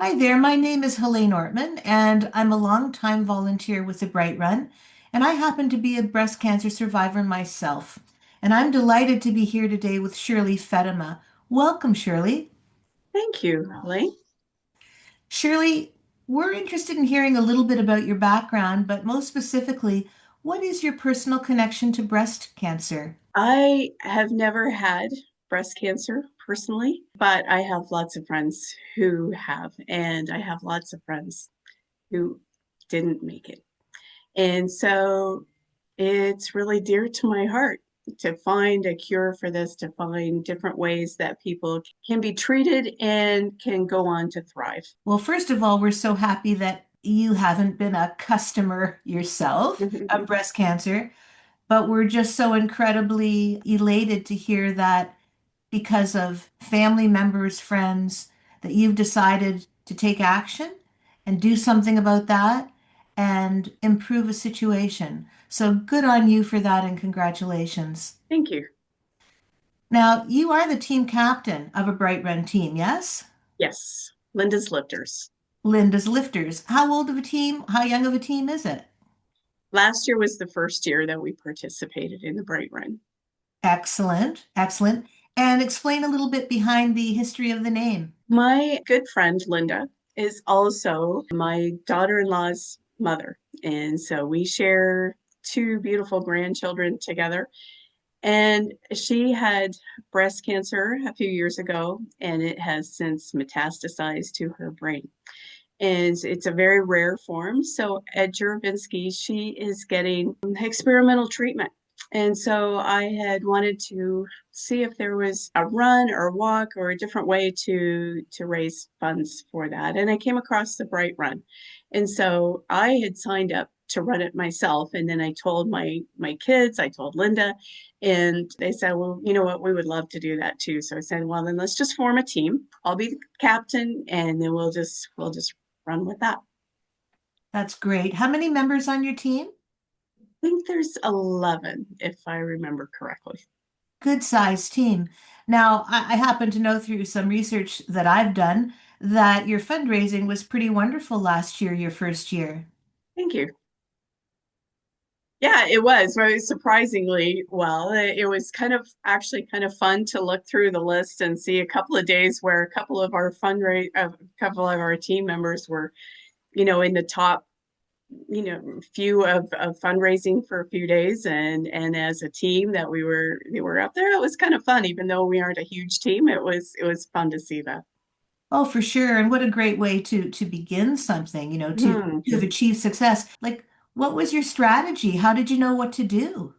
Hi there, my name is Helaine Ortmann, and I'm a longtime volunteer with the Bright Run, and I happen to be a breast cancer survivor myself. And I'm delighted to be here today with Shirley Feddema. Welcome, Shirley. Thank you, Lynn. Shirley, we're interested in hearing a little bit about your background, but most specifically, what is your personal connection to breast cancer? I have never had breast cancer personally, but I have lots of friends who have, and I have lots of friends who didn't make it. And so it's really dear to my heart to find a cure for this, to find different ways that people can be treated and can go on to thrive. Well, first of all, we're so happy that you haven't been a customer yourself of breast cancer. But we're just so incredibly elated to hear that because of family members, friends, that you've decided to take action and do something about that and improve a situation. So good on you for that and congratulations. Thank you. Now, you are the team captain of a Bright Run team, yes? Yes, Linda's Lifters. Lynda's Lifters. How old of a team? How young of a team is it? Last year was the first year that we participated in the Bright Run. Excellent, excellent. And explain a little bit behind the history of the name. My good friend Linda is also my daughter-in-law's mother. And so we share two beautiful grandchildren together. And she had breast cancer a few years ago, and it has since metastasized to her brain. And it's a very rare form. So at Juravinski, she is getting experimental treatment. And so I had wanted to see if there was a run or a walk or a different way to raise funds for that. And I came across the Bright Run. And so I had signed up to run it myself. And then I told my kids, I told Linda, and they said, well, you know what, we would love to do that too. So I said, well, then let's just form a team. I'll be the captain, and then we'll just run with that. That's great. How many members on your team? I think there's 11, if I remember correctly. Good sized team. Now, I happen to know through some research that I've done that your fundraising was pretty wonderful last year, your first year. Thank you. Yeah, it was very surprisingly well. It was kind of actually kind of fun to look through the list and see a couple of days where a couple of our a couple of our team members were, in the top, few of fundraising for a few days, and as a team that we were up there. It was kind of fun, even though we aren't a huge team. It was fun to see that. Oh, for sure. And what a great way to begin something, Hmm. to have achieved success. Like, what was your strategy? How did you know what to do?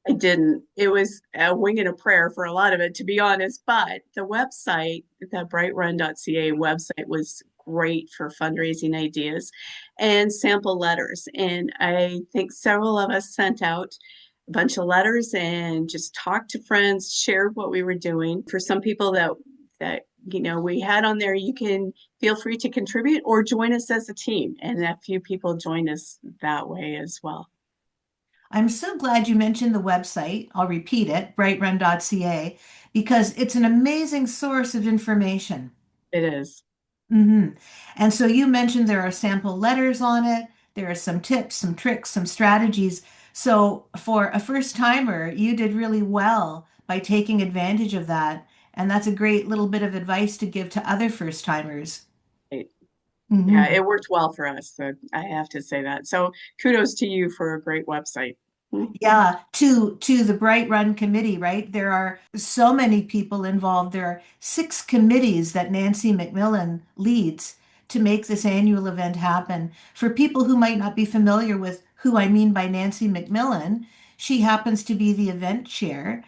I didn't. It was a wing and a prayer for a lot of it, to be honest. But the website, the brightrun.ca website, was great for fundraising ideas and sample letters. And I think several of us sent out a bunch of letters and just talked to friends, shared what we were doing. For some people that we had on there, you can feel free to contribute or join us as a team. And a few people joined us that way as well. I'm so glad you mentioned the website. I'll repeat it, brightrun.ca, because it's an amazing source of information. It is. hmm And so you mentioned there are sample letters on it. There are some tips, some tricks, some strategies. So for a first timer, you did really well by taking advantage of that. And that's a great little bit of advice to give to other first timers. It, yeah, hmm it worked well for us. So I have to say that. So kudos to you for a great website. Yeah, to the Bright Run committee, right? There are so many people involved. There are 6 committees that Nancy McMillan leads to make this annual event happen. For people who might not be familiar with who I mean by Nancy McMillan, she happens to be the event chair.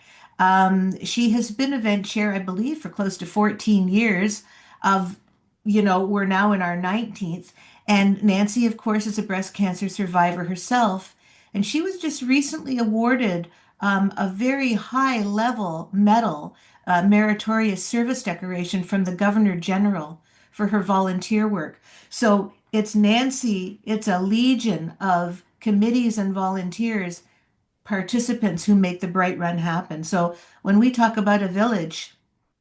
She has been event chair, I believe, for close to 14 years of, we're now in our 19th. And Nancy, of course, is a breast cancer survivor herself. And she was just recently awarded a very high level medal, meritorious service decoration from the Governor General for her volunteer work. So it's Nancy, it's a legion of committees and volunteers, participants who make the Bright Run happen. So when we talk about a village,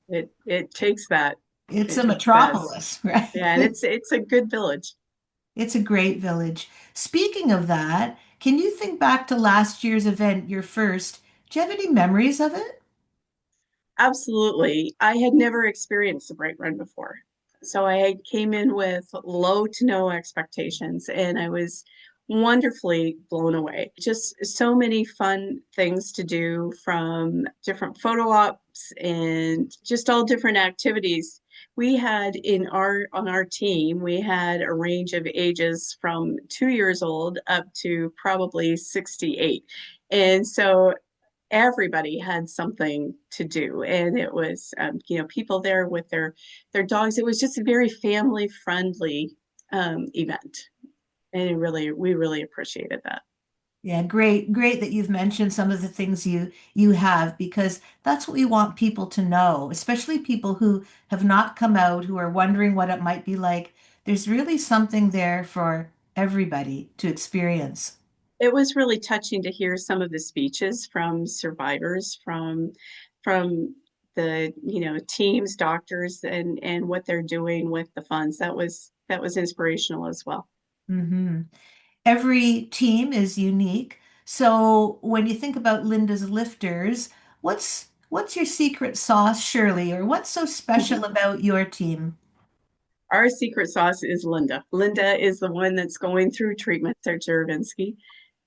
It takes that. It's It a just does. metropolis, right? Yeah, and it's a good village. It's a great village. Speaking of that, can you think back to last year's event, your first? Do you have any memories of it? Absolutely. I had never experienced a bright run before. So I came in with low to no expectations and I was wonderfully blown away. Just so many fun things to do from different photo ops and just all different activities. We had in our on our team, we had a range of ages from 2 years old up to probably 68. And so everybody had something to do, and it was people there with their dogs. It was just a very family friendly event, and we really appreciated that. Yeah, great, great that you've mentioned some of the things you have because that's what we want people to know, especially people who have not come out, who are wondering what it might be like. There's really something there for everybody to experience. It was really touching to hear some of the speeches from survivors, from the teams, doctors, and what they're doing with the funds. That was inspirational as well. Hmm. Every team is unique. So when you think about Linda's lifters, what's your secret sauce, Shirley, or what's so special about your team? Our secret sauce is Lynda. Lynda is the one that's going through treatment at Juravinsky.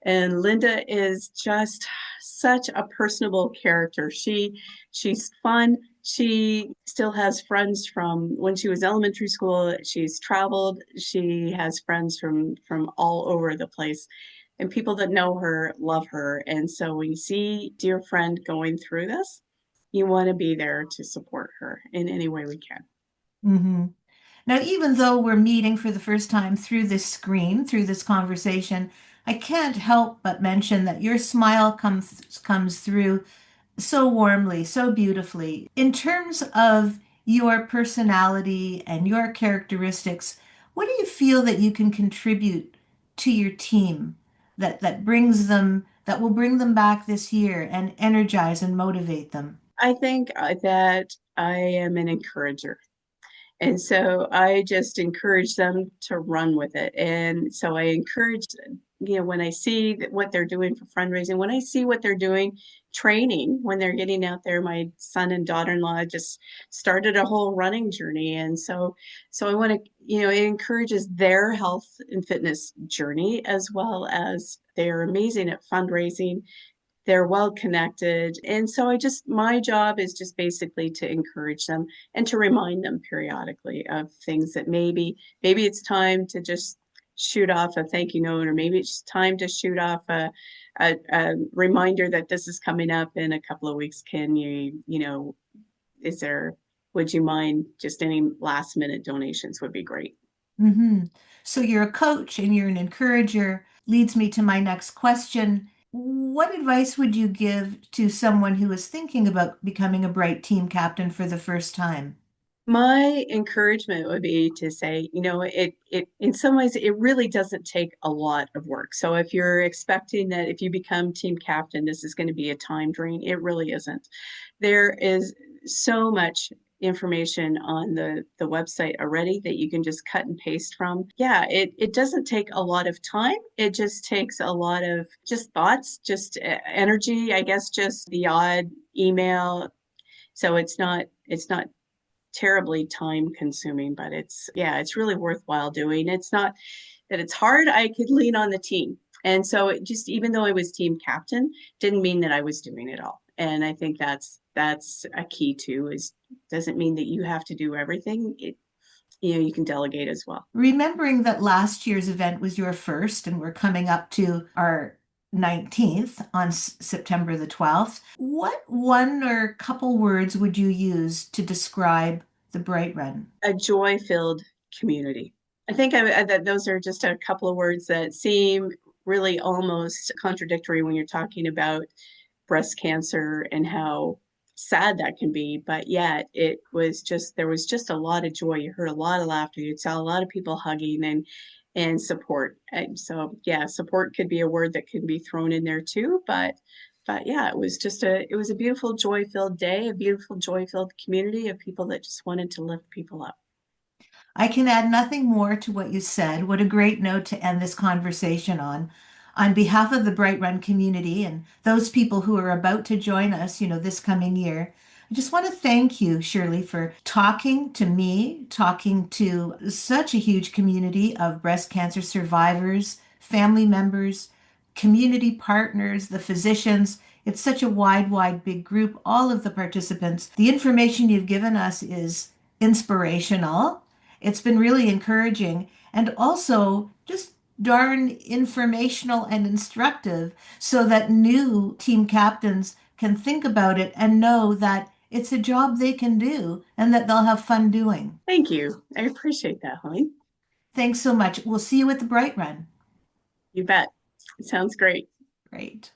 And Lynda is just such a personable character. She's fun. She still has friends from when she was elementary school. She's traveled. She has friends from all over the place. And people that know her love her. And so when you see dear friend going through this, you want to be there to support her in any way we can. Hmm. Now, even though we're meeting for the first time through this screen, through this conversation, I can't help but mention that your smile comes through so warmly, so beautifully. In terms of your personality and your characteristics, what do you feel that you can contribute to your team that will bring them back this year and energize and motivate them? I think that I am an encourager. And so I just encourage them to run with it. And so I encourage, when I see what they're doing for fundraising, when I see what they're doing training, when they're getting out there, my son and daughter-in-law just started a whole running journey. And so I want to, it encourages their health and fitness journey as well as they're amazing at fundraising, they're well connected. And so my job is just basically to encourage them and to remind them periodically of things that maybe it's time to just shoot off a thank you note, or maybe it's time to shoot off a reminder that this is coming up in a couple of weeks. Can is there, would you mind, just any last minute donations would be great. Hmm. So you're a coach and you're an encourager. Leads me to my next question. What advice would you give to someone who is thinking about becoming a Bright team captain for the first time? My encouragement would be to say, it in some ways it really doesn't take a lot of work. So if you're expecting that if you become team captain, this is going to be a time drain, it really isn't. There is so much information on the website already that you can just cut and paste from. Yeah, it doesn't take a lot of time. It just takes a lot of just thoughts, just energy, I guess, just the odd email. So it's not terribly time consuming, but it's really worthwhile doing. It's not that it's hard. I could lean on the team. And so it just, even though I was team captain, didn't mean that I was doing it all. And I think that's a key too, is doesn't mean that you have to do everything. You can delegate as well. Remembering that last year's event was your first, and we're coming up to our 19th on September the 12th, what one or couple words would you use to describe the Bright Run? A joy-filled community. I think that those are just a couple of words that seem really almost contradictory when you're talking about breast cancer and how sad that can be. But yet there was just a lot of joy. You heard a lot of laughter. You saw a lot of people hugging and support. And so, yeah, support could be a word that can be thrown in there too. But But yeah, it was a beautiful joy-filled day, a beautiful joy-filled community of people that just wanted to lift people up. I can add nothing more to what you said. What a great note to end this conversation on. On behalf of the Bright Run community and those people who are about to join us, this coming year, I just want to thank you, Shirley, for talking to me, talking to such a huge community of breast cancer survivors, family members, community partners, the physicians. It's such a wide, wide, big group, all of the participants. The information you've given us is inspirational. It's been really encouraging and also just darn informational and instructive so that new team captains can think about it and know that it's a job they can do and that they'll have fun doing. Thank you. I appreciate that, Helaine. Thanks so much. We'll see you at the Bright Run. You bet. It sounds great. Great.